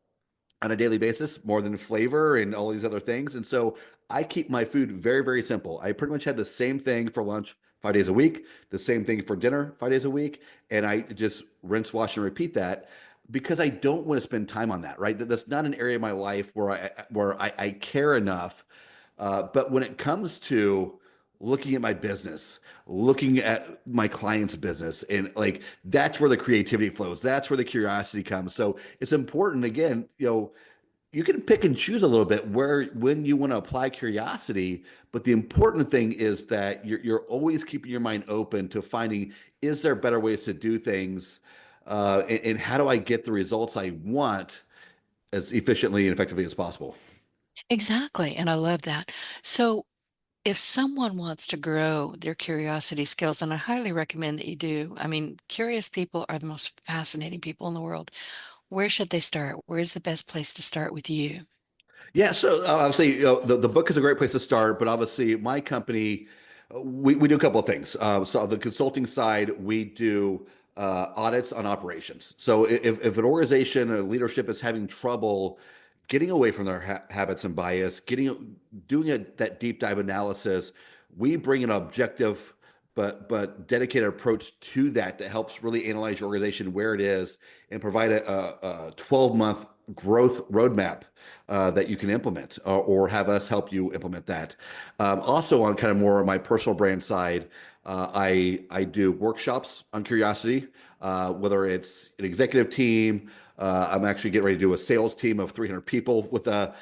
[SPEAKER 3] on a daily basis more than flavor and all these other things. And so I keep my food very, very simple. I pretty much had the same thing for lunch 5 days a week, the same thing for dinner 5 days a week. And I just rinse, wash, and repeat that because I don't want to spend time on that, right? That's not an area of my life where I care enough. But when it comes to looking at my business, looking at my client's business, and like that's where the creativity flows. That's where the curiosity comes. So it's important, again, you can pick and choose a little bit where when you want to apply curiosity, but the important thing is that you're always keeping your mind open to finding, is there better ways to do things, and how do I get the results I want as efficiently and effectively as possible.
[SPEAKER 2] Exactly. And I love that. So if someone wants to grow their curiosity skills, and I highly recommend that you do, I mean, curious people are the most fascinating people in the world. Where should they start? Where's the best place to start with you?
[SPEAKER 3] Yeah, so obviously, the book is a great place to start, but obviously, my company, we do a couple of things. So, on the consulting side, we do audits on operations. So, if an organization or leadership is having trouble getting away from their habits and bias, doing that deep dive analysis, we bring an objective but dedicated approach to that helps really analyze your organization where it is and provide a 12-month growth roadmap that you can implement or have us help you implement that. Also, on kind of more my personal brand side, I do workshops on curiosity, whether it's an executive team. I'm actually getting ready to do a sales team of 300 people with a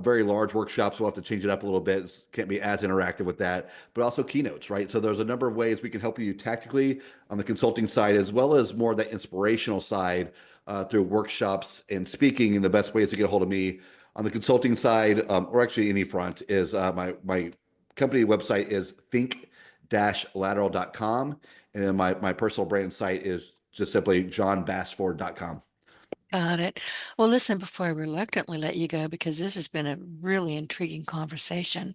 [SPEAKER 3] very large workshops. We'll have to change it up a little bit. Can't be as interactive with that, but also keynotes, right? So there's a number of ways we can help you tactically on the consulting side, as well as more of the inspirational side through workshops and speaking. And the best ways to get a hold of me on the consulting side, or actually any front, is my company website is think jon-lateral.com. And then my personal brand site is just simply jonbassford.com.
[SPEAKER 2] Got it. Well, listen, before I reluctantly let you go, because this has been a really intriguing conversation,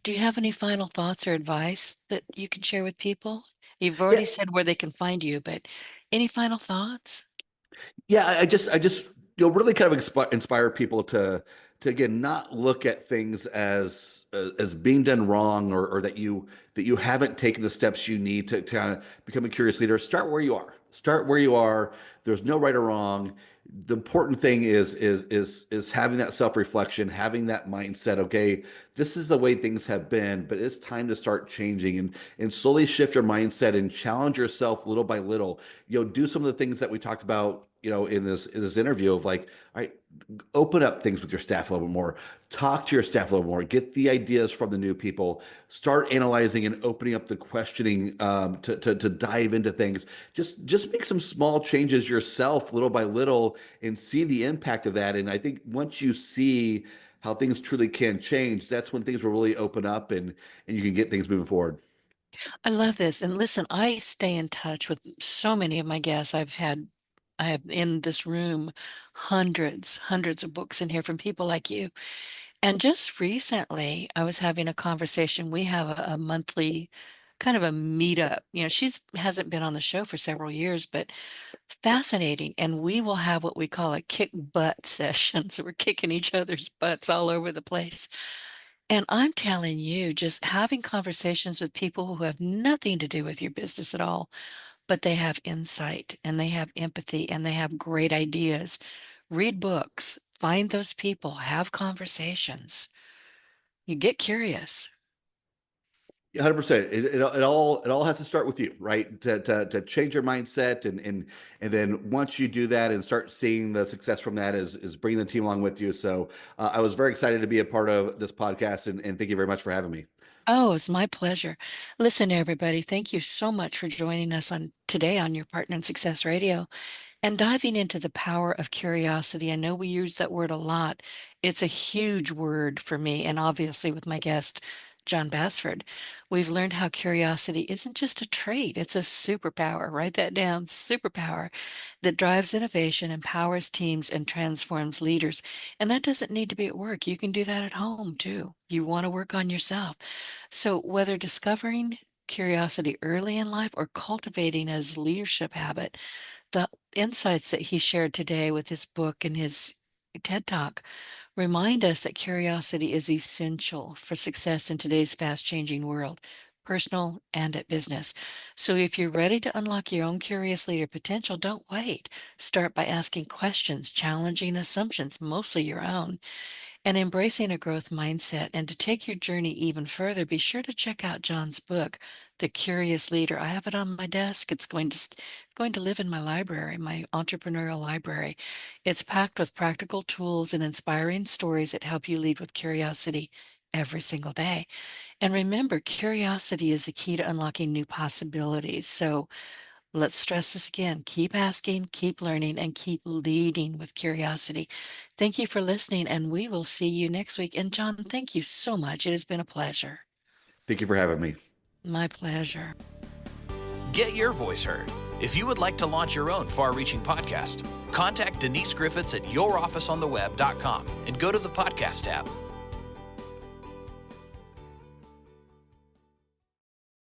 [SPEAKER 2] do you have any final thoughts or advice that you can share with people? You've
[SPEAKER 3] Yeah,
[SPEAKER 2] already said where they can find you, but any final thoughts?
[SPEAKER 3] yeah. I just really kind of inspire people to again not look at things as being done wrong, or that you haven't taken the steps you need to kind of become a curious leader. Start where you are. Start where you are. There's no right or wrong. The important thing is having that self-reflection, having that mindset. Okay, this is the way things have been, but it's time to start changing and slowly shift your mindset and challenge yourself little by little. Do some of the things that we talked about, in this interview of like, all right, open up things with your staff a little bit more, talk to your staff a little more, get the ideas from the new people, start analyzing and opening up the questioning, to dive into things. Just make some small changes yourself little by little and see the impact of that. And I think once you see how things truly can change, that's when things will really open up, and you can get things moving forward.
[SPEAKER 2] I love this. And listen, I stay in touch with so many of my guests. I have in this room hundreds of books in here from people like you. And just recently, I was having a conversation. We have a monthly kind of a meetup. She's hasn't been on the show for several years, but fascinating. And we will have what we call a kick butt session. So we're kicking each other's butts all over the place. And I'm telling you, just having conversations with people who have nothing to do with your business at all, but they have insight and they have empathy and they have great ideas. Read books, find those people, have conversations. You get curious.
[SPEAKER 3] 100%. It all has to start with you, right? To change your mindset, and then once you do that and start seeing the success from that, is bringing the team along with you. So I was very excited to be a part of this podcast, and thank you very much for having me.
[SPEAKER 2] Oh, it's my pleasure. Listen, everybody, thank you so much for joining us on today on your Partner in Success Radio. And diving into the power of curiosity, I know we use that word a lot. It's a huge word for me, and obviously with my guest, Jon Bassford. We've learned how curiosity isn't just a trait, it's a superpower. Write that down, superpower that drives innovation, empowers teams, and transforms leaders. And that doesn't need to be at work. You can do that at home too. You want to work on yourself. So whether discovering curiosity early in life or cultivating as leadership habit, the insights that he shared today with his book and his TED Talk remind us that curiosity is essential for success in today's fast changing world, personal and at business. So if you're ready to unlock your own curious leader potential, don't wait. Start by asking questions, challenging assumptions, mostly your own, and embracing a growth mindset. And to take your journey even further, be sure to check out Jon's book, The Curious Leader. I have it on my desk. It's going to live in my library, my entrepreneurial library. It's packed with practical tools and inspiring stories that help you lead with curiosity every single day. And remember, curiosity is the key to unlocking new possibilities. So let's stress this again. Keep asking, keep learning, and keep leading with curiosity. Thank you for listening, and we will see you next week. And Jon, thank you so much. It has been a pleasure.
[SPEAKER 3] Thank you for having me.
[SPEAKER 2] My pleasure.
[SPEAKER 1] Get your voice heard. If you would like to launch your own far-reaching podcast, contact Denise Griffitts at yourofficeontheweb.com and go to the podcast tab.